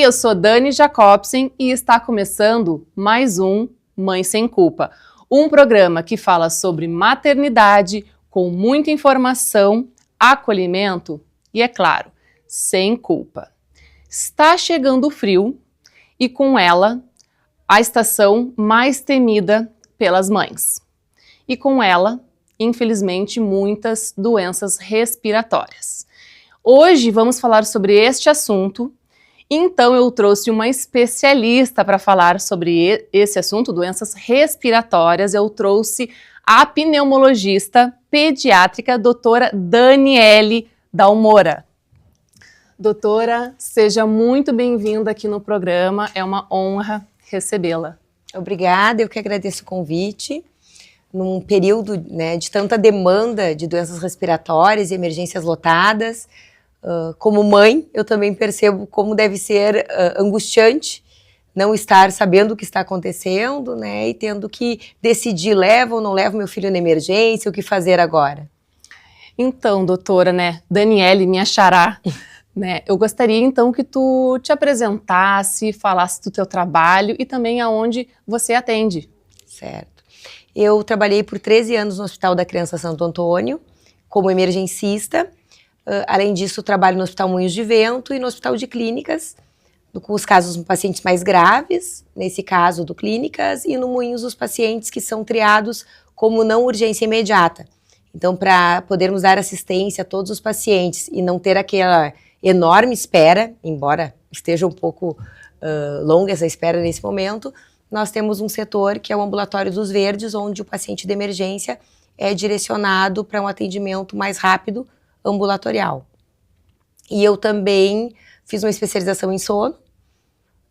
Oi, eu sou Dani Jacobsen e está começando mais um Mãe Sem Culpa, um programa que fala sobre maternidade com muita informação, acolhimento e, é claro, sem culpa. Está chegando o frio e com ela a estação mais temida pelas mães. E com ela, infelizmente, muitas doenças respiratórias. Hoje vamos falar sobre este assunto. Então eu trouxe uma especialista para falar sobre esse assunto, doenças respiratórias. Eu trouxe a pneumologista pediátrica, doutora Daniele Dalmora. Doutora, seja muito bem-vinda aqui no programa, é uma honra recebê-la. Obrigada, eu que agradeço o convite. Num período, de tanta demanda de doenças respiratórias e emergências lotadas, como mãe, eu também percebo como deve ser angustiante não estar sabendo o que está acontecendo, e tendo que decidir, levo ou não levo meu filho na emergência, o que fazer agora. Então, doutora, Daniele, minha xará, eu gostaria então que tu te apresentasse, falasse do teu trabalho e também aonde você atende. Certo. Eu trabalhei por 13 anos no Hospital da Criança Santo Antônio, como emergencista. Além disso, trabalho no Hospital Moinhos de Vento e no Hospital de Clínicas, com os casos de pacientes mais graves, nesse caso do Clínicas, e no Moinhos os pacientes que são triados como não urgência imediata. Então, para podermos dar assistência a todos os pacientes e não ter aquela enorme espera, embora esteja um pouco longa essa espera nesse momento, nós temos um setor que é o Ambulatório dos Verdes, onde o paciente de emergência é direcionado para um atendimento mais rápido, ambulatorial. E eu também fiz uma especialização em sono,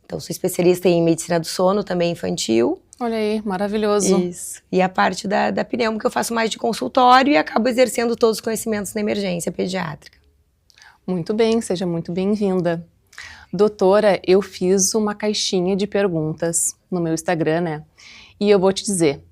então sou especialista em medicina do sono, também infantil. Olha aí, maravilhoso. Isso. E a parte da pneumo que eu faço mais de consultório e acabo exercendo todos os conhecimentos na emergência pediátrica. Muito bem, seja muito bem-vinda. Doutora, eu fiz uma caixinha de perguntas no meu Instagram, e eu vou te dizer,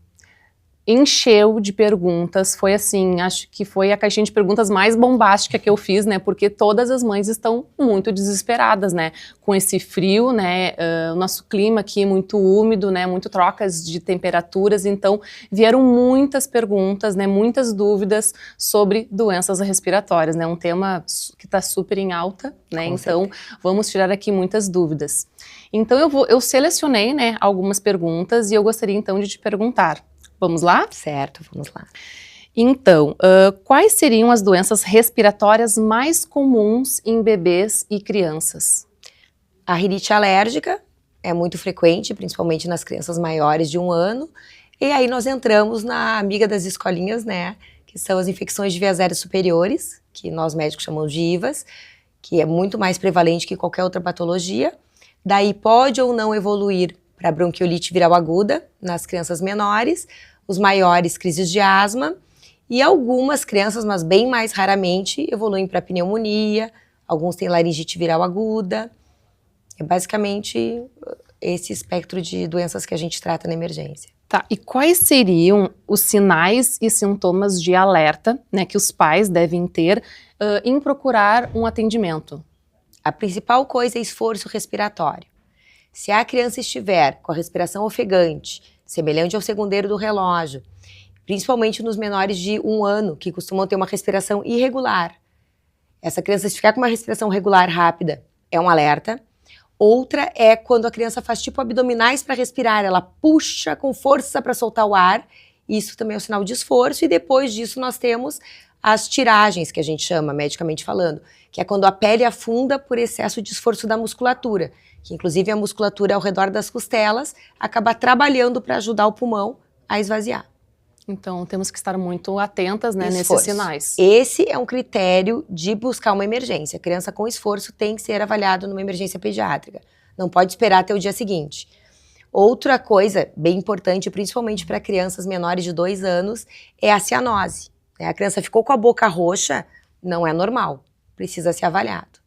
encheu de perguntas, foi assim, acho que foi a caixinha de perguntas mais bombástica que eu fiz, porque todas as mães estão muito desesperadas, com esse frio, o nosso clima aqui é muito úmido, muito trocas de temperaturas, então vieram muitas perguntas, muitas dúvidas sobre doenças respiratórias, um tema que está super em alta, então vamos tirar aqui muitas dúvidas. Então eu selecionei, algumas perguntas e eu gostaria então de te perguntar. Vamos lá? Certo, vamos lá. Então, quais seriam as doenças respiratórias mais comuns em bebês e crianças? A rinite alérgica é muito frequente, principalmente nas crianças maiores de 1 ano. E aí nós entramos na amiga das escolinhas, que são as infecções de vias aéreas superiores, que nós médicos chamamos de IVAs, que é muito mais prevalente que qualquer outra patologia. Daí pode ou não evoluir para bronquiolite viral aguda nas crianças menores, os maiores crises de asma, e algumas crianças, mas bem mais raramente, evoluem para pneumonia, alguns têm laringite viral aguda. É basicamente esse espectro de doenças que a gente trata na emergência. Tá, e quais seriam os sinais e sintomas de alerta, que os pais devem ter em procurar um atendimento? A principal coisa é esforço respiratório. Se a criança estiver com a respiração ofegante, semelhante ao segundeiro do relógio, principalmente nos menores de 1 ano, que costumam ter uma respiração irregular. Essa criança, se ficar com uma respiração regular rápida, é um alerta. Outra é quando a criança faz tipo abdominais para respirar, ela puxa com força para soltar o ar, isso também é um sinal de esforço, e depois disso nós temos as tiragens, que a gente chama, medicamente falando, que é quando a pele afunda por excesso de esforço da musculatura, que inclusive a musculatura ao redor das costelas acaba trabalhando para ajudar o pulmão a esvaziar. Então temos que estar muito atentas nesses sinais. Esse é um critério de buscar uma emergência. A criança com esforço tem que ser avaliada numa emergência pediátrica. Não pode esperar até o dia seguinte. Outra coisa bem importante, principalmente para crianças menores de 2 anos, é a cianose. A criança ficou com a boca roxa, não é normal, precisa ser avaliado.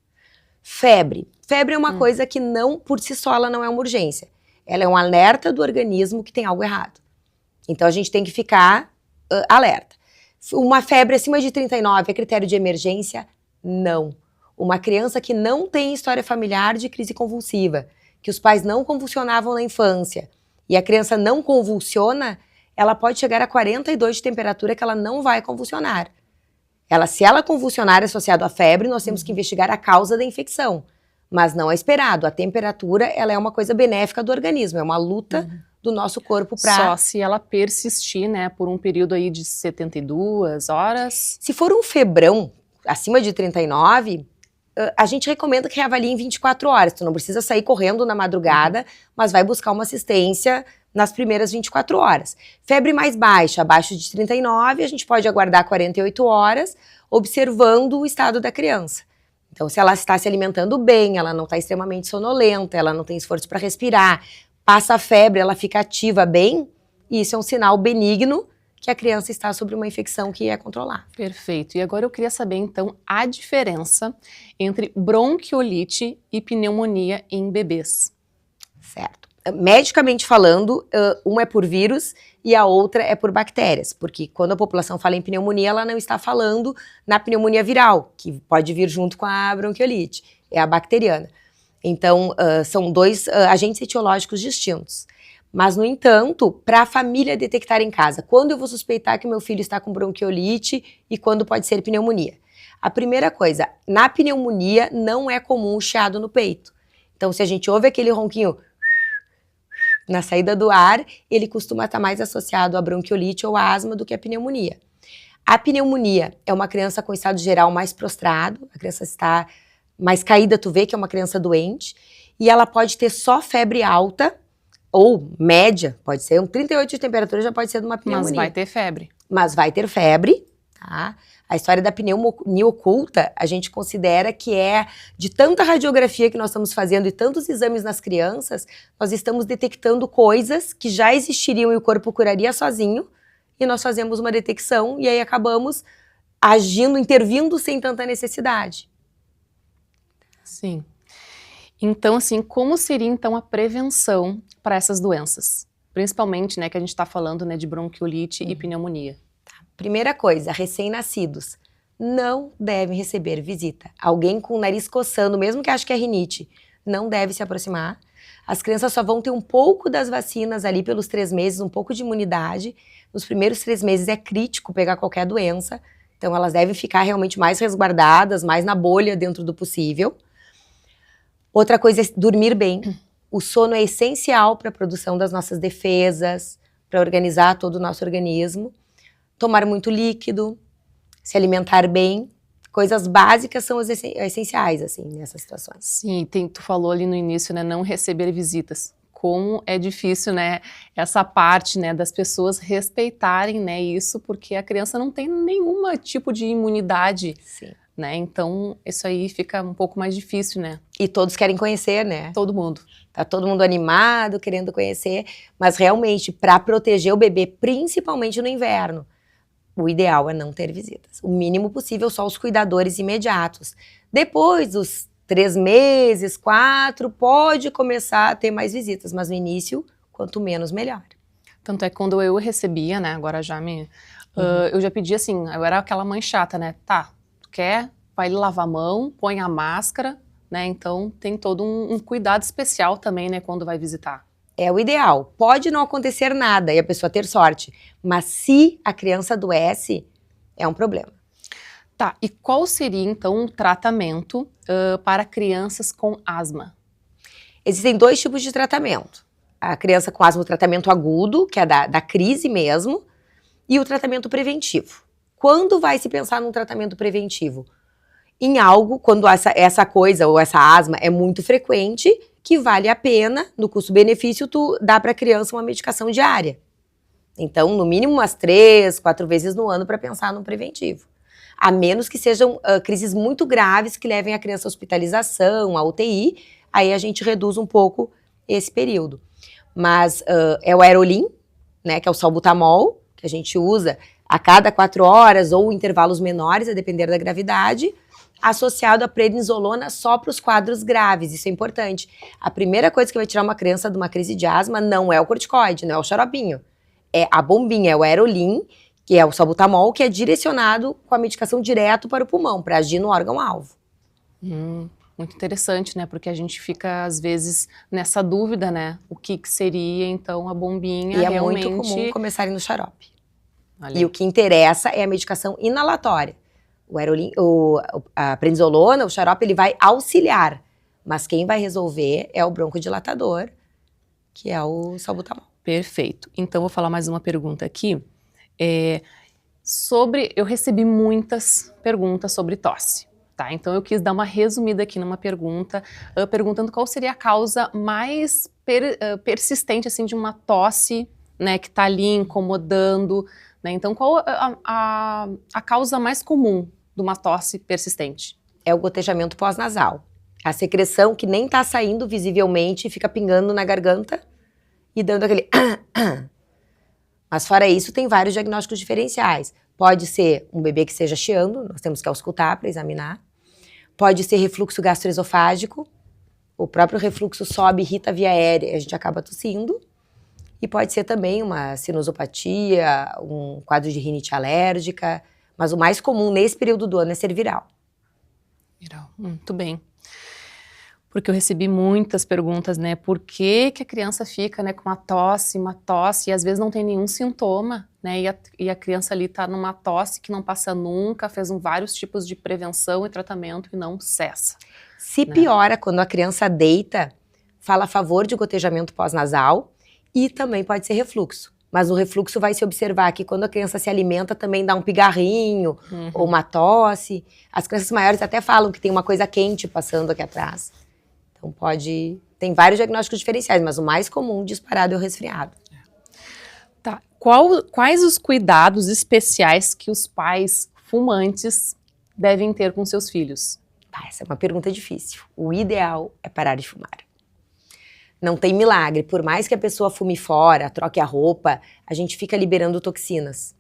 Febre. Febre é uma coisa que não, por si só, ela não é uma urgência. Ela é um alerta do organismo que tem algo errado. Então a gente tem que ficar alerta. Uma febre acima de 39 é critério de emergência? Não. Uma criança que não tem história familiar de crise convulsiva, que os pais não convulsionavam na infância, e a criança não convulsiona, ela pode chegar a 42 de temperatura que ela não vai convulsionar. Se ela convulsionar associado à febre, nós temos que investigar a causa da infecção. Mas não é esperado. A temperatura, ela é uma coisa benéfica do organismo, é uma luta do nosso corpo para... Só se ela persistir, né, por um período aí de 72 horas. Se for um febrão acima de 39, a gente recomenda que reavalie em 24 horas. Tu não precisa sair correndo na madrugada, mas vai buscar uma assistência nas primeiras 24 horas. Febre mais baixa, abaixo de 39, a gente pode aguardar 48 horas, observando o estado da criança. Então, se ela está se alimentando bem, ela não está extremamente sonolenta, ela não tem esforço para respirar, passa a febre, ela fica ativa bem, isso é um sinal benigno que a criança está sob uma infecção que é controlar. Perfeito. E agora eu queria saber, então, a diferença entre bronquiolite e pneumonia em bebês. Certo. Medicamente falando, uma é por vírus e a outra é por bactérias, porque quando a população fala em pneumonia, ela não está falando na pneumonia viral, que pode vir junto com a bronquiolite, é a bacteriana. Então, são dois agentes etiológicos distintos. Mas, no entanto, para a família detectar em casa, quando eu vou suspeitar que o meu filho está com bronquiolite e quando pode ser pneumonia? A primeira coisa, na pneumonia não é comum o chiado no peito. Então, se a gente ouve aquele ronquinho na saída do ar, ele costuma estar mais associado à bronquiolite ou à asma do que à pneumonia. A pneumonia é uma criança com estado geral mais prostrado, a criança está mais caída, tu vê que é uma criança doente, e ela pode ter só febre alta, ou média, pode ser, 38 de temperatura já pode ser de uma pneumonia. Mas vai ter febre. Mas vai ter febre, tá? A história da pneumonia oculta, a gente considera que é de tanta radiografia que nós estamos fazendo e tantos exames nas crianças, nós estamos detectando coisas que já existiriam e o corpo curaria sozinho, e nós fazemos uma detecção e aí acabamos agindo, intervindo sem tanta necessidade. Sim. Então, assim, como seria então a prevenção para essas doenças? Principalmente, né, que a gente está falando, né, de bronquiolite e pneumonia. Primeira coisa, recém-nascidos não devem receber visita. Alguém com o nariz coçando, mesmo que ache que é rinite, não deve se aproximar. As crianças só vão ter um pouco das vacinas ali pelos 3 meses, um pouco de imunidade. Nos primeiros 3 meses é crítico pegar qualquer doença. Então elas devem ficar realmente mais resguardadas, mais na bolha dentro do possível. Outra coisa é dormir bem. O sono é essencial para a produção das nossas defesas, para organizar todo o nosso organismo. Tomar muito líquido, se alimentar bem, coisas básicas são as essenciais, assim, nessas situações. Sim, tu falou ali no início, né, não receber visitas. Como é difícil, né, essa parte, né, das pessoas respeitarem, né, isso, porque a criança não tem nenhum tipo de imunidade, Sim. né, então isso aí fica um pouco mais difícil, né. E todos querem conhecer, né? Todo mundo. Tá todo mundo animado, querendo conhecer, mas realmente, para proteger o bebê, principalmente no inverno, o ideal é não ter visitas. O mínimo possível, só os cuidadores imediatos. Depois dos 3 meses, 4, pode começar a ter mais visitas, mas no início, quanto menos, melhor. Tanto é que quando eu recebia, né, agora já eu já pedi assim, eu era aquela mãe chata, né, tá, tu quer, vai lavar a mão, põe a máscara, né, então tem todo um cuidado especial também, né, quando vai visitar. É o ideal. Pode não acontecer nada e a pessoa ter sorte, mas se a criança adoece, é um problema. Tá, e qual seria então o tratamento para crianças com asma? Existem 2 tipos de tratamento. A criança com asma, o tratamento agudo, que é da crise mesmo, e o tratamento preventivo. Quando vai se pensar num tratamento preventivo? Em algo, quando essa coisa ou essa asma é muito frequente, que vale a pena, no custo-benefício, tu dá para a criança uma medicação diária. Então, no mínimo umas 3, 4 vezes no ano para pensar no preventivo. A menos que sejam crises muito graves que levem a criança à hospitalização, à UTI, aí a gente reduz um pouco esse período. Mas é o Aerolim, né, que é o salbutamol, que a gente usa a cada 4 horas ou intervalos menores, a depender da gravidade, associado a prednisolona só para os quadros graves, isso é importante. A primeira coisa que vai tirar uma criança de uma crise de asma não é o corticoide, não é o xaropinho. É a bombinha, é o Aerolim, que é o salbutamol, que é direcionado com a medicação direto para o pulmão, para agir no órgão-alvo. Muito interessante, né? Porque a gente fica, às vezes, nessa dúvida, né? O que seria, então, a bombinha E realmente... é muito comum começarem no xarope. Ali. E o que interessa é a medicação inalatória. A prednisolona, o xarope, ele vai auxiliar. Mas quem vai resolver é o broncodilatador, que é o salbutamol. Perfeito. Então, vou falar mais uma pergunta aqui. Eu recebi muitas perguntas sobre tosse. Tá? Então, eu quis dar uma resumida aqui numa pergunta, perguntando qual seria a causa mais persistente, assim, de uma tosse, né, que está ali incomodando, né? Então, qual a causa mais comum de uma tosse persistente? É o gotejamento pós-nasal. A secreção que nem está saindo visivelmente, fica pingando na garganta e dando aquele... Mas fora isso, tem vários diagnósticos diferenciais. Pode ser um bebê que esteja chiando, nós temos que auscultar para examinar. Pode ser refluxo gastroesofágico, o próprio refluxo sobe, irrita a via aérea, a gente acaba tossindo. E pode ser também uma sinusopatia, um quadro de rinite alérgica, mas o mais comum nesse período do ano é ser viral. Viral, muito bem. Porque eu recebi muitas perguntas, né? Por que a criança fica, né, com uma tosse, e às vezes não tem nenhum sintoma, né? E a criança ali tá numa tosse que não passa nunca, fez vários tipos de prevenção e tratamento e não cessa. Se piora quando a criança deita, fala a favor de gotejamento pós-nasal e também pode ser refluxo. Mas o refluxo vai se observar que quando a criança se alimenta também dá um pigarrinho ou uma tosse. As crianças maiores até falam que tem uma coisa quente passando aqui atrás. Então tem vários diagnósticos diferenciais, mas o mais comum disparado é o resfriado. Tá. Quais os cuidados especiais que os pais fumantes devem ter com seus filhos? Essa é uma pergunta difícil. O ideal é parar de fumar. Não tem milagre. Por mais que a pessoa fume fora, troque a roupa, a gente fica liberando toxinas.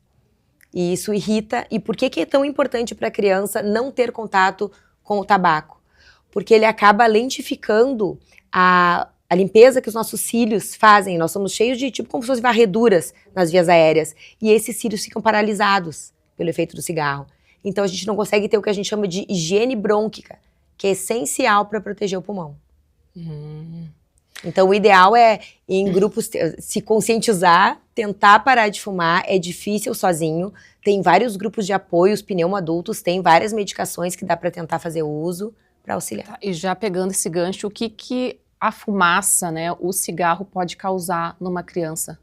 E isso irrita. E por que é tão importante para a criança não ter contato com o tabaco? Porque ele acaba lentificando a limpeza que os nossos cílios fazem. Nós somos cheios de, tipo, como se fossem varreduras nas vias aéreas. E esses cílios ficam paralisados pelo efeito do cigarro. Então a gente não consegue ter o que a gente chama de higiene brônquica, que é essencial para proteger o pulmão. Então o ideal é, em grupos, se conscientizar, tentar parar de fumar. É difícil sozinho. Tem vários grupos de apoio, os pneumoadultos, tem várias medicações que dá para tentar fazer uso para auxiliar. Tá, e já pegando esse gancho, o que a fumaça, né, o cigarro pode causar numa criança?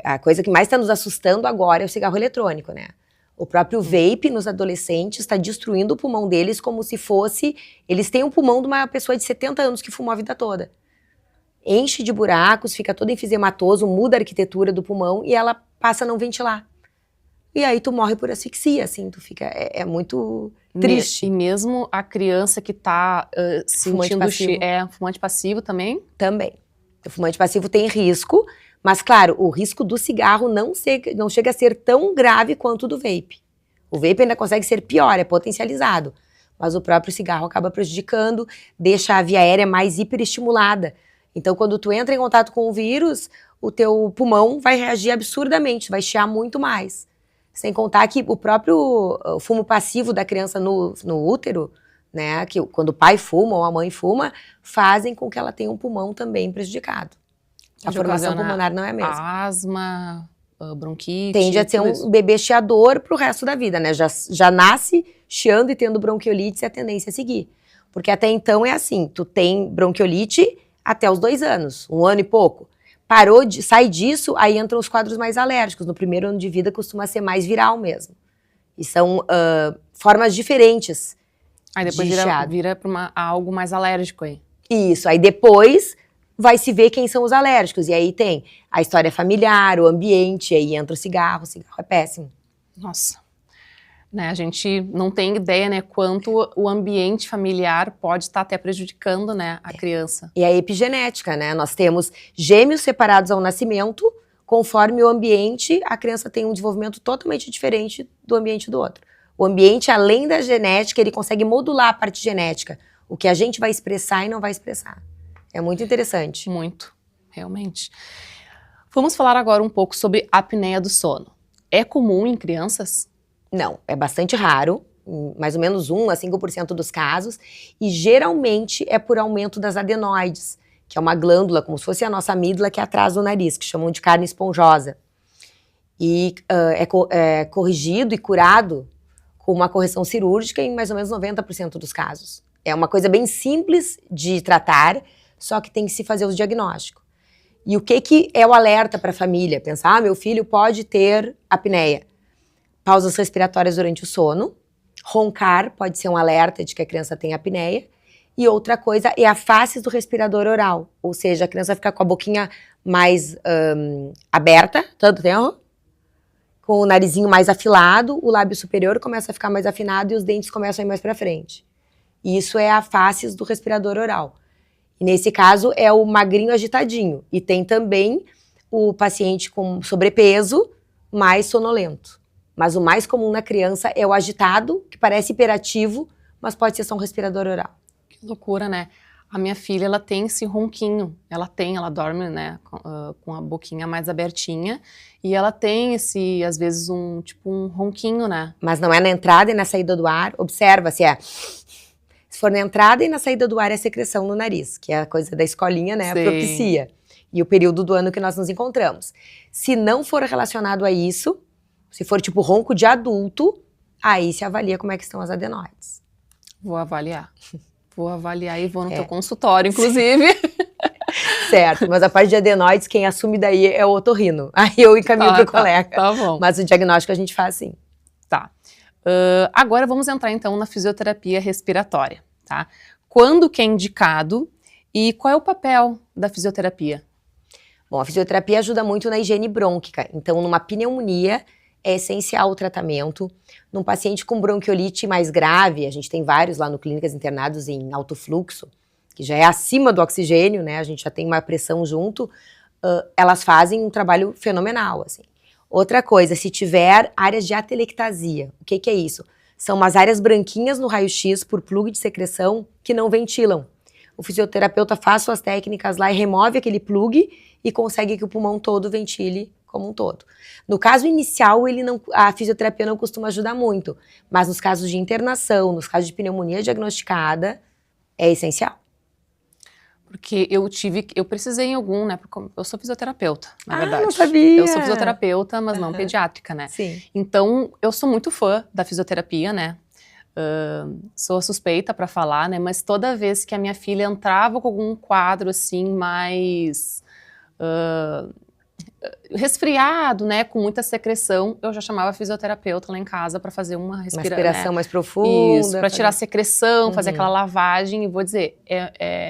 A coisa que mais está nos assustando agora é o cigarro eletrônico, né? O próprio vape nos adolescentes está destruindo o pulmão deles como se fosse... Eles têm um pulmão de uma pessoa de 70 anos que fumou a vida toda. Enche de buracos, fica todo enfisematoso, muda a arquitetura do pulmão e ela passa a não ventilar. E aí tu morre por asfixia, assim, tu fica... É muito triste. E mesmo a criança que tá sentindo... fumante passivo também? Também. O fumante passivo tem risco, mas claro, o risco do cigarro não chega a ser tão grave quanto o do vape. O vape ainda consegue ser pior, é potencializado. Mas o próprio cigarro acaba prejudicando, deixa a via aérea mais hiperestimulada. Então, quando tu entra em contato com o vírus, o teu pulmão vai reagir absurdamente, vai chiar muito mais. Sem contar que o próprio fumo passivo da criança no útero, né, que quando o pai fuma ou a mãe fuma, fazem com que ela tenha um pulmão também prejudicado. A formação pulmonar não é a mesma. Asma, bronquite... Tende a ser um bebê chiador pro resto da vida, né? Já nasce chiando e tendo bronquiolite, é a tendência a seguir. Porque até então é assim, tu tem bronquiolite até os 2 anos, 1 ano e pouco. Sai disso, aí entram os quadros mais alérgicos. No primeiro ano de vida costuma ser mais viral mesmo. E são formas diferentes. Aí depois vira para algo mais alérgico aí. Isso, aí depois vai se ver quem são os alérgicos. E aí tem a história familiar, o ambiente, aí entra o cigarro é péssimo. Nossa. Né, a gente não tem ideia, né, quanto o ambiente familiar pode estar até prejudicando, né, a criança. E a epigenética, né? Nós temos gêmeos separados ao nascimento, conforme o ambiente, a criança tem um desenvolvimento totalmente diferente do ambiente do outro. O ambiente, além da genética, ele consegue modular a parte genética, o que a gente vai expressar e não vai expressar. É muito interessante. Muito, realmente. Vamos falar agora um pouco sobre apneia do sono. É comum em crianças? Não, é bastante raro, mais ou menos 1 a 5% dos casos, e geralmente é por aumento das adenoides, que é uma glândula, como se fosse a nossa amígdala, que é atrás do nariz, que chamam de carne esponjosa. E é corrigido e curado com uma correção cirúrgica em mais ou menos 90% dos casos. É uma coisa bem simples de tratar, só que tem que se fazer o diagnóstico. E o que é o alerta para a família? Pensar, meu filho pode ter apneia. Pausas respiratórias durante o sono. Roncar pode ser um alerta de que a criança tem apneia. E outra coisa é a face do respirador oral. Ou seja, a criança fica com a boquinha mais aberta, tanto tempo, com o narizinho mais afilado, o lábio superior começa a ficar mais afinado e os dentes começam a ir mais para frente. Isso é a face do respirador oral. E nesse caso é o magrinho agitadinho. E tem também o paciente com sobrepeso mais sonolento. Mas o mais comum na criança é o agitado, que parece hiperativo, mas pode ser só um respirador oral. Que loucura, né? A minha filha, ela tem esse ronquinho. Ela dorme, né, com a boquinha mais abertinha. E ela tem às vezes, um ronquinho, né? Mas não é na entrada e na saída do ar. Observa se é... Se for na entrada e na saída do ar é secreção no nariz, que é a coisa da escolinha, né, propicia. E o período do ano que nós nos encontramos. Se não for relacionado a isso, se for tipo ronco de adulto, aí se avalia como é que estão as adenoides. Vou avaliar e vou no teu consultório, inclusive. Certo, mas a parte de adenoides, quem assume daí é o otorrino. Aí eu encaminho pro colega. Tá bom. Mas o diagnóstico a gente faz sim. Tá. Agora vamos entrar então na fisioterapia respiratória, tá? Quando que é indicado e qual é o papel da fisioterapia? Bom, a fisioterapia ajuda muito na higiene brônquica. Então, numa pneumonia, é essencial o tratamento. Num paciente com bronquiolite mais grave, a gente tem vários lá no clínicas internados em alto fluxo, que já é acima do oxigênio, né? A gente já tem uma pressão junto. Elas fazem um trabalho fenomenal, assim. Outra coisa, se tiver áreas de atelectasia, o que é isso? São umas áreas branquinhas no raio-x por plug de secreção que não ventilam. O fisioterapeuta faz suas técnicas lá e remove aquele plug e consegue que o pulmão todo ventile como um todo. No caso inicial, a fisioterapia não costuma ajudar muito, mas nos casos de internação, nos casos de pneumonia diagnosticada, é essencial. Porque eu precisei em algum, né? Porque eu sou fisioterapeuta, na verdade. Não sabia! Eu sou fisioterapeuta, mas não pediátrica, né? Sim. Então, eu sou muito fã da fisioterapia, né? Sou suspeita para falar, né? Mas toda vez que a minha filha entrava com algum quadro, assim, mais resfriado, né? Com muita secreção, eu já chamava a fisioterapeuta lá em casa para fazer uma respiração, né? Mais profunda. Isso, para tirar a secreção, fazer aquela lavagem. E vou dizer,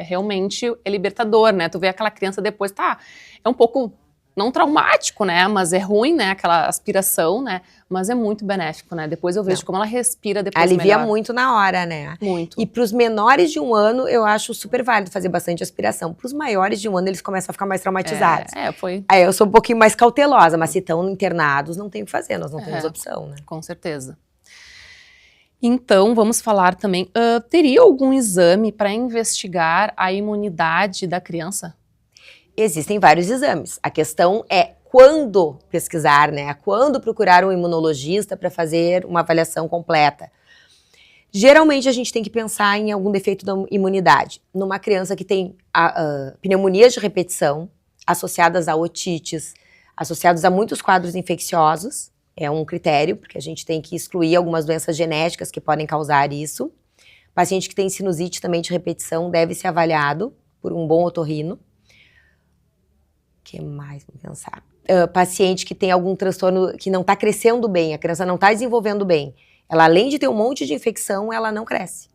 realmente é libertador, né? Tu vê aquela criança depois, é um pouco, não traumático, né? Mas é ruim, né? Aquela aspiração, né? Mas é muito benéfico, né? Depois eu vejo como ela respira depois alivia melhor. muito na hora, né? Muito. E para os menores de 1 ano, eu acho super válido fazer bastante aspiração. Para os maiores de 1 ano, eles começam a ficar mais traumatizados. Aí eu sou um pouquinho mais cautelosa, mas se estão internados, não tem o que fazer, nós não temos opção, né? Com certeza. Então, vamos falar também, teria algum exame para investigar a imunidade da criança? Existem vários exames. A questão é quando pesquisar, né? Quando procurar um imunologista para fazer uma avaliação completa. Geralmente a gente tem que pensar em algum defeito da imunidade. Numa criança que tem pneumonias de repetição, associadas a otites, associados a muitos quadros infecciosos, é um critério, porque a gente tem que excluir algumas doenças genéticas que podem causar isso. Paciente que tem sinusite também de repetição deve ser avaliado por um bom otorrino. O que mais? Vamos pensar. Paciente que tem algum transtorno que não está crescendo bem, a criança não está desenvolvendo bem. Ela, além de ter um monte de infecção, ela não cresce.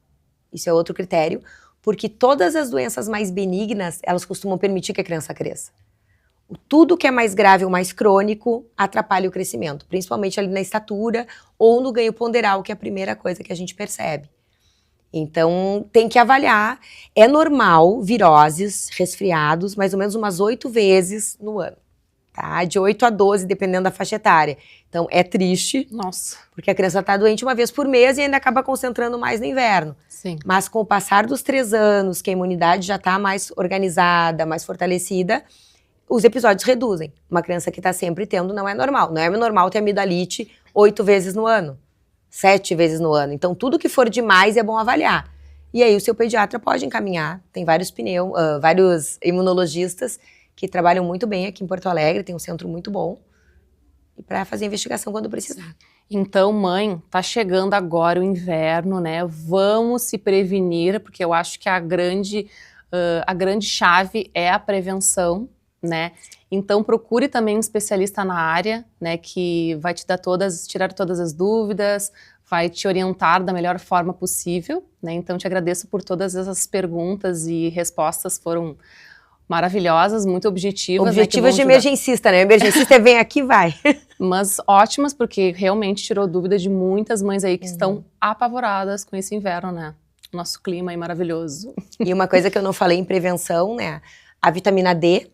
Isso é outro critério, porque todas as doenças mais benignas, elas costumam permitir que a criança cresça. Tudo que é mais grave ou mais crônico atrapalha o crescimento, principalmente ali na estatura ou no ganho ponderal, que é a primeira coisa que a gente percebe. Então, tem que avaliar. É normal viroses, resfriados, mais ou menos umas 8 vezes no ano. Tá? De 8 a 12, dependendo da faixa etária. Então, é triste. Nossa. Porque a criança está doente uma vez por mês e ainda acaba concentrando mais no inverno. Sim. Mas com o passar dos 3 anos, que a imunidade já está mais organizada, mais fortalecida, os episódios reduzem. Uma criança que está sempre tendo não é normal. Não é normal ter amidalite 8 vezes no ano. 7 vezes no ano. Então, tudo que for demais é bom avaliar. E aí, o seu pediatra pode encaminhar. Tem vários vários imunologistas que trabalham muito bem aqui em Porto Alegre, tem um centro muito bom, e para fazer investigação quando precisar. Então, mãe, tá chegando agora o inverno, né? Vamos se prevenir, porque eu acho que a grande chave é a prevenção, né? Então, procure também um especialista na área, né? Que vai te dar tirar todas as dúvidas, vai te orientar da melhor forma possível, né? Então, te agradeço por todas essas perguntas e respostas, foram maravilhosas, muito objetivas. Objetivas, né, de emergencista, né? Emergencista vem aqui e vai. Mas ótimas, porque realmente tirou dúvida de muitas mães aí que estão apavoradas com esse inverno, né? Nosso clima aí maravilhoso. E uma coisa que eu não falei em prevenção, né? A vitamina D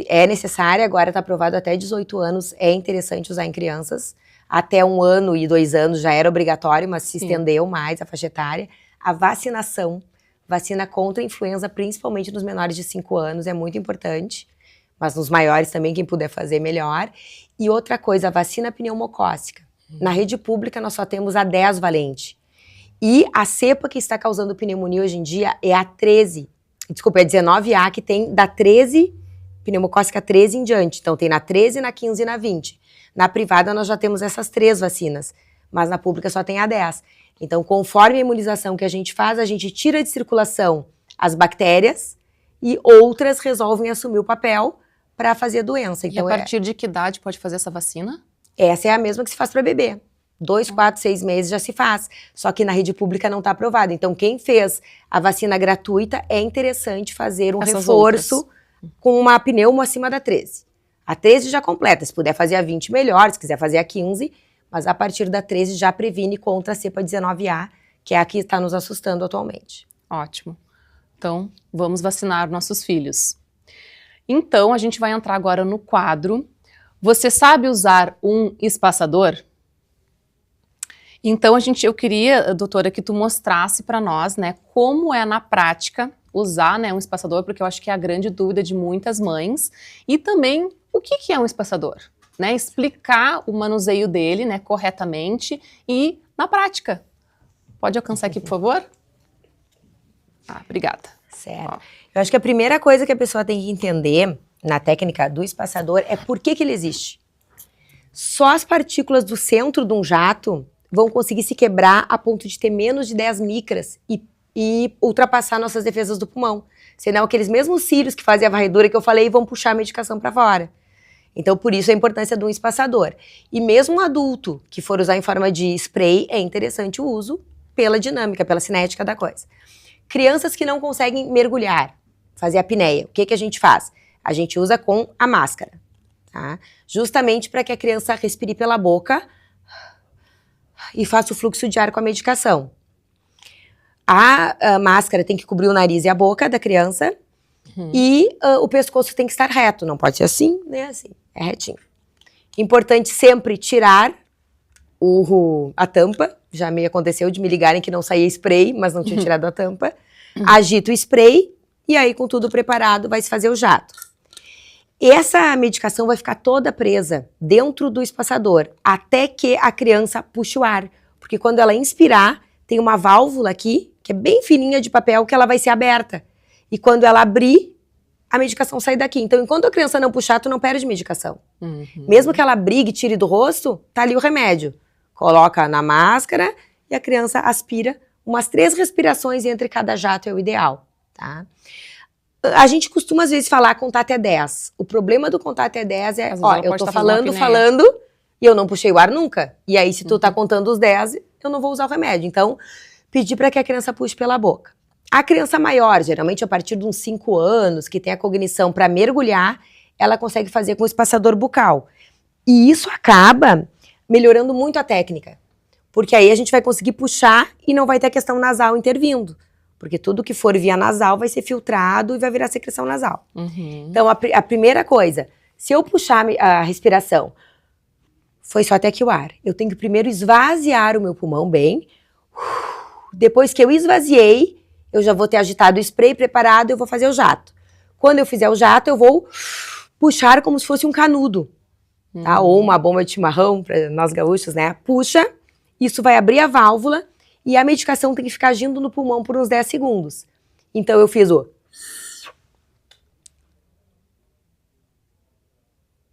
é necessária, agora está aprovado até 18 anos, é interessante usar em crianças. Até 1 ano e 2 anos já era obrigatório, mas se estendeu mais a faixa etária. A vacinação, vacina contra a influenza, principalmente nos menores de 5 anos, é muito importante. Mas nos maiores também, quem puder fazer, melhor. E outra coisa, a vacina pneumocócica. Na rede pública, nós só temos a 10 valente. E a cepa que está causando pneumonia hoje em dia é a 13. Desculpa, é a 19A, que tem da 13, pneumocócica 13 em diante. Então, tem na 13, na 15 e na 20. Na privada, nós já temos essas 3 vacinas. Mas na pública só tem a 10. Então, conforme a imunização que a gente faz, a gente tira de circulação as bactérias e outras resolvem assumir o papel para fazer a doença. Então, e a partir de que idade pode fazer essa vacina? Essa é a mesma que se faz para bebê. 2, 4, 6 meses já se faz. Só que na rede pública não está aprovado. Então, quem fez a vacina gratuita, é interessante fazer um reforço com uma pneumo acima da 13. A 13 já completa. Se puder fazer a 20, melhor. Se quiser fazer a 15... Mas a partir da 13 já previne contra a cepa 19A, que é a que está nos assustando atualmente. Ótimo. Então, vamos vacinar nossos filhos. Então, a gente vai entrar agora no quadro. Você sabe usar um espaçador? Então, eu queria, doutora, que tu mostrasse para nós, né, como é na prática usar, né, um espaçador, porque eu acho que é a grande dúvida de muitas mães. E também, o que é um espaçador? Né, explicar o manuseio dele, né, corretamente e na prática. Pode alcançar aqui, por favor? Obrigada. Certo. Eu acho que a primeira coisa que a pessoa tem que entender na técnica do espaçador é por que ele existe. Só as partículas do centro de um jato vão conseguir se quebrar a ponto de ter menos de 10 micras e ultrapassar nossas defesas do pulmão. Senão aqueles mesmos cílios que fazem a varredura que eu falei vão puxar a medicação para fora. Então, por isso a importância de um espaçador. E mesmo um adulto que for usar em forma de spray, é interessante o uso pela dinâmica, pela cinética da coisa. Crianças que não conseguem mergulhar, fazer a apneia, o que a gente faz? A gente usa com a máscara, tá? Justamente para que a criança respire pela boca e faça o fluxo de ar com a medicação. A máscara tem que cobrir o nariz e a boca da criança. E o pescoço tem que estar reto, não pode ser assim, nem assim, é retinho. Importante sempre tirar a tampa, já me aconteceu de me ligarem que não saía spray, mas não tinha tirado a tampa. Agita o spray e aí com tudo preparado vai se fazer o jato. Essa medicação vai ficar toda presa dentro do espaçador, até que a criança puxe o ar, porque quando ela inspirar, tem uma válvula aqui, que é bem fininha de papel, que ela vai ser aberta. E quando ela abrir, a medicação sai daqui. Então, enquanto a criança não puxar, tu não perde medicação. Mesmo que ela brigue e tire do rosto, tá ali o remédio. Coloca na máscara e a criança aspira. Umas 3 respirações entre cada jato é o ideal, tá? A gente costuma, às vezes, falar contar até 10. O problema do contar até 10 é, eu tô falando e eu não puxei o ar nunca. E aí, se tu tá contando os 10, eu não vou usar o remédio. Então, pedir para que a criança puxe pela boca. A criança maior, geralmente a partir de uns 5 anos, que tem a cognição para mergulhar, ela consegue fazer com o espaçador bucal. E isso acaba melhorando muito a técnica. Porque aí a gente vai conseguir puxar e não vai ter a questão nasal intervindo. Porque tudo que for via nasal vai ser filtrado e vai virar secreção nasal. Então, a primeira coisa, se eu puxar a respiração, foi só até aqui o ar. Eu tenho que primeiro esvaziar o meu pulmão bem. Depois que eu esvaziei, eu já vou ter agitado o spray preparado, eu vou fazer o jato. Quando eu fizer o jato, eu vou puxar como se fosse um canudo, tá? Ou uma bomba de chimarrão, para nós gaúchos, né? Puxa isso vai abrir a válvula e a medicação tem que ficar agindo no pulmão por uns 10 segundos. Então eu fiz o...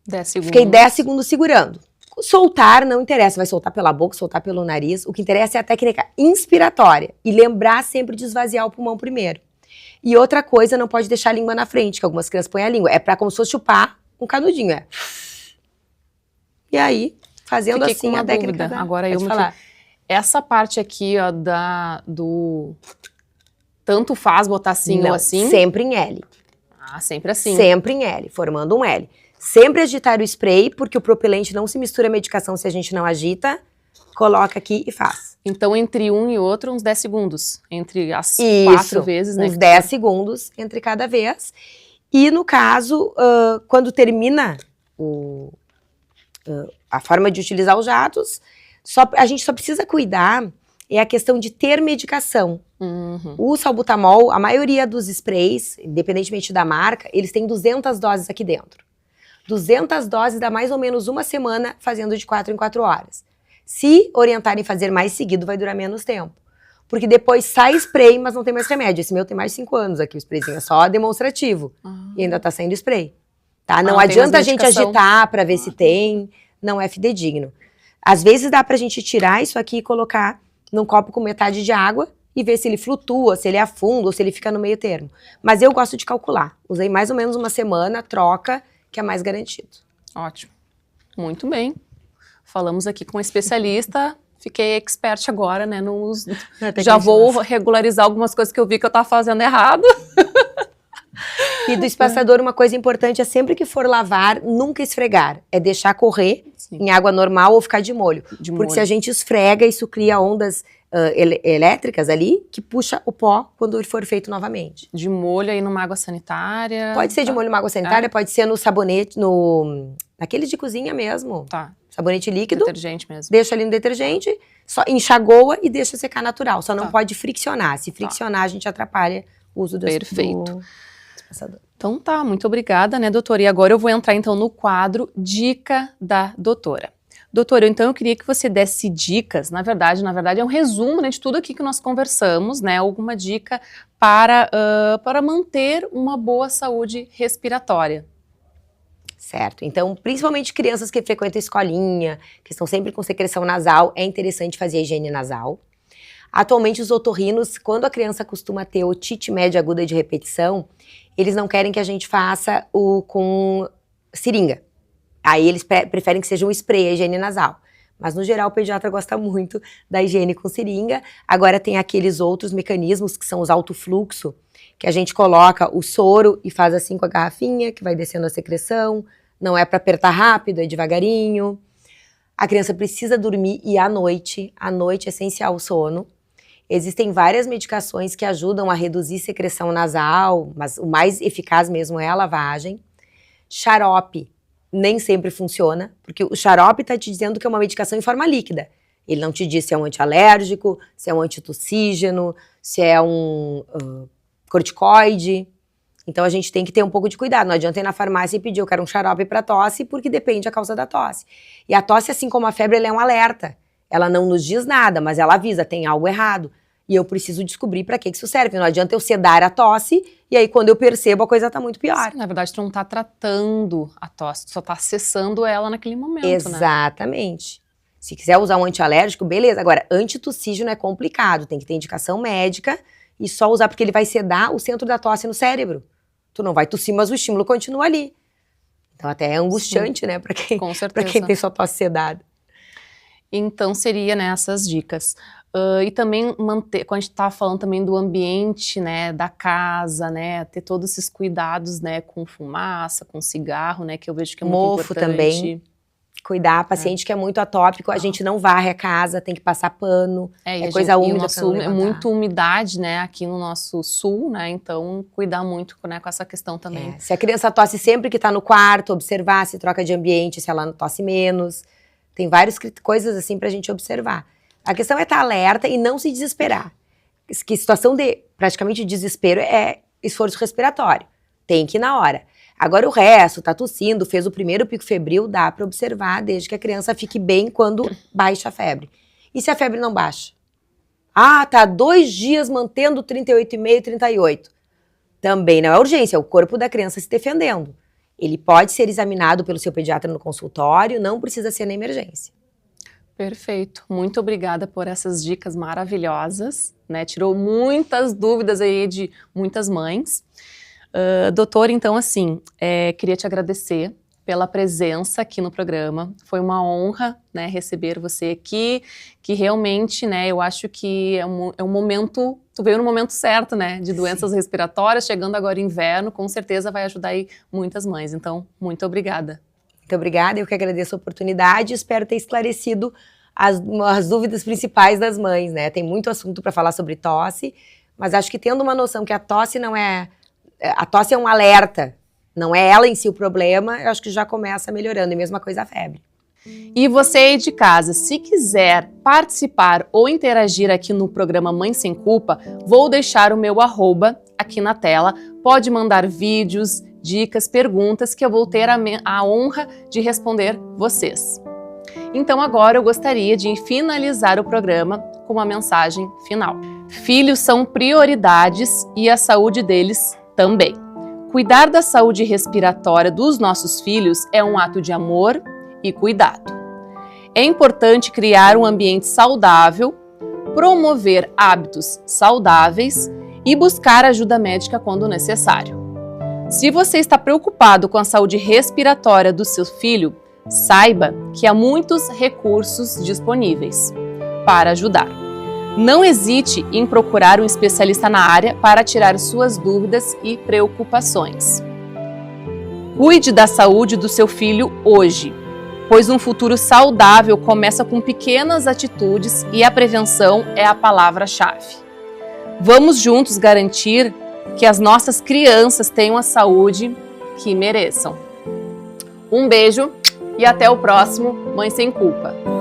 10 segundos. Fiquei 10 segundos segurando. Soltar não interessa, vai soltar pela boca, soltar pelo nariz. O que interessa é a técnica inspiratória e lembrar sempre de esvaziar o pulmão primeiro. E outra coisa, não pode deixar a língua na frente, que algumas crianças põem a língua. É pra como se fosse chupar um canudinho, é. E aí, fazendo Fiquei assim com uma a técnica dúvida. Agora eu pode falar. Essa parte aqui, ó, tanto faz botar assim Não, ou assim? sempre em L. Ah, sempre assim. Sempre em L, formando um L. Sempre agitar o spray, porque o propelente não se mistura à medicação se a gente não agita. Coloca aqui e faz. Então, entre um e outro, uns 10 segundos. Entre as 4 vezes, né? Uns 10 segundos entre cada vez. E no caso, quando termina a forma de utilizar os jatos, a gente só precisa cuidar é a questão de ter medicação. Uhum. O salbutamol, a maioria dos sprays, independentemente da marca, eles têm 200 doses aqui dentro. 200 doses dá mais ou menos uma semana fazendo de 4 em 4 horas. Se orientarem a fazer mais seguido, vai durar menos tempo. Porque depois sai spray, mas não tem mais remédio. Esse meu tem mais de 5 anos aqui, o sprayzinho é só demonstrativo. E ainda tá saindo spray. Tá? Não adianta a gente agitar pra ver se tem, não é fidedigno. Às vezes dá pra gente tirar isso aqui e colocar num copo com metade de água e ver se ele flutua, se ele afunda ou se ele fica no meio termo. Mas eu gosto de calcular. Usei mais ou menos uma semana, troca, que é mais garantido. Ótimo. Muito bem. Falamos aqui com um especialista. Fiquei expert agora, né? Já vou regularizar algumas coisas que eu vi que eu tava fazendo errado. E do espaçador, uma coisa importante é sempre que for lavar, nunca esfregar. É deixar correr em água normal ou ficar de molho. Porque se a gente esfrega, isso cria ondas elétricas ali, que puxa o pó quando ele for feito novamente. De molho aí numa água sanitária? Pode ser de molho numa água sanitária, pode ser no sabonete, naquele de cozinha mesmo. Tá. Sabonete líquido. Detergente mesmo. Deixa ali no detergente, só enxagoa e deixa secar natural. Só não pode friccionar. Se friccionar, a gente atrapalha o uso do espaçador. Então tá, muito obrigada, né, doutora? E agora eu vou entrar então no quadro Dica da Doutora. Doutora, então eu queria que você desse dicas, na verdade é um resumo, né, de tudo aqui que nós conversamos, né, alguma dica para manter uma boa saúde respiratória. Certo, então principalmente crianças que frequentam escolinha, que estão sempre com secreção nasal, é interessante fazer a higiene nasal. Atualmente os otorrinos, quando a criança costuma ter otite média aguda de repetição, eles não querem que a gente faça com seringa. Aí eles preferem que seja um spray, a higiene nasal. Mas no geral o pediatra gosta muito da higiene com seringa. Agora tem aqueles outros mecanismos que são os alto fluxo, que a gente coloca o soro e faz assim com a garrafinha, que vai descendo a secreção. Não é para apertar rápido, é devagarinho. A criança precisa dormir e à noite é essencial o sono. Existem várias medicações que ajudam a reduzir secreção nasal, mas o mais eficaz mesmo é a lavagem. Xarope nem sempre funciona, porque o xarope está te dizendo que é uma medicação em forma líquida. Ele não te diz se é um antialérgico, se é um antitussígeno, se é um corticoide. Então a gente tem que ter um pouco de cuidado. Não adianta ir na farmácia e pedir, eu quero um xarope para tosse, porque depende da causa da tosse. E a tosse, assim como a febre, ela é um alerta. Ela não nos diz nada, mas ela avisa, tem algo errado. E eu preciso descobrir para que isso serve. Não adianta eu sedar a tosse, e aí quando eu percebo a coisa tá muito pior. Sim, na verdade, tu não tá tratando a tosse, tu só tá acessando ela naquele momento, Exatamente. Né? Se quiser usar um antialérgico, beleza. Agora, antitussígeno é complicado, tem que ter indicação médica e só usar porque ele vai sedar o centro da tosse no cérebro. Tu não vai tossir, mas o estímulo continua ali. Então até é angustiante, né, para quem tem sua tosse sedada. Então seria, né, essas dicas. E também manter, quando a gente estava falando também do ambiente, né, da casa, né, ter todos esses cuidados, né, com fumaça, com cigarro, né, que eu vejo que é muito importante. Mofo também. Cuidar, paciente que é muito atópico, a gente não varre a casa, tem que passar pano, coisa úmida. É muita umidade, né, aqui no nosso sul, né, então cuidar muito, né, com essa questão também. Se a criança tosse sempre que tá no quarto, observar se troca de ambiente, se ela tosse menos, tem várias coisas assim pra gente observar. A questão é estar alerta e não se desesperar. Que situação de praticamente desespero é esforço respiratório, tem que ir na hora. Agora o resto, tá tossindo, fez o primeiro pico febril, dá para observar desde que a criança fique bem quando baixa a febre. E se a febre não baixa? Ah, tá 2 dias mantendo 38,5, 38. Também não é urgência, é o corpo da criança se defendendo. Ele pode ser examinado pelo seu pediatra no consultório, não precisa ser na emergência. Perfeito. Muito obrigada por essas dicas maravilhosas, né? Tirou muitas dúvidas aí de muitas mães. Doutor, então assim, queria te agradecer pela presença aqui no programa. Foi uma honra, né, receber você aqui, que realmente, né, eu acho que é um momento, tu veio no momento certo, né, de doenças respiratórias, chegando agora inverno, com certeza vai ajudar aí muitas mães. Então, muito obrigada. Muito obrigada, eu que agradeço a oportunidade e espero ter esclarecido as dúvidas principais das mães, né? Tem muito assunto para falar sobre tosse, mas acho que tendo uma noção que a tosse não é... A tosse é um alerta, não é ela em si o problema, eu acho que já começa melhorando, e mesma coisa a febre. E você aí de casa, se quiser participar ou interagir aqui no programa Mãe Sem Culpa, vou deixar o meu @ aqui na tela. Pode mandar vídeos, dicas, perguntas que eu vou ter a honra de responder vocês. Então agora eu gostaria de finalizar o programa com uma mensagem final. Filhos são prioridades e a saúde deles também. Cuidar da saúde respiratória dos nossos filhos é um ato de amor e cuidado. É importante criar um ambiente saudável, promover hábitos saudáveis e buscar ajuda médica quando necessário. Se você está preocupado com a saúde respiratória do seu filho, saiba que há muitos recursos disponíveis para ajudar. Não hesite em procurar um especialista na área para tirar suas dúvidas e preocupações. Cuide da saúde do seu filho hoje, pois um futuro saudável começa com pequenas atitudes e a prevenção é a palavra-chave. Vamos juntos garantir que as nossas crianças tenham a saúde que mereçam. Um beijo e até o próximo Mãe Sem Culpa.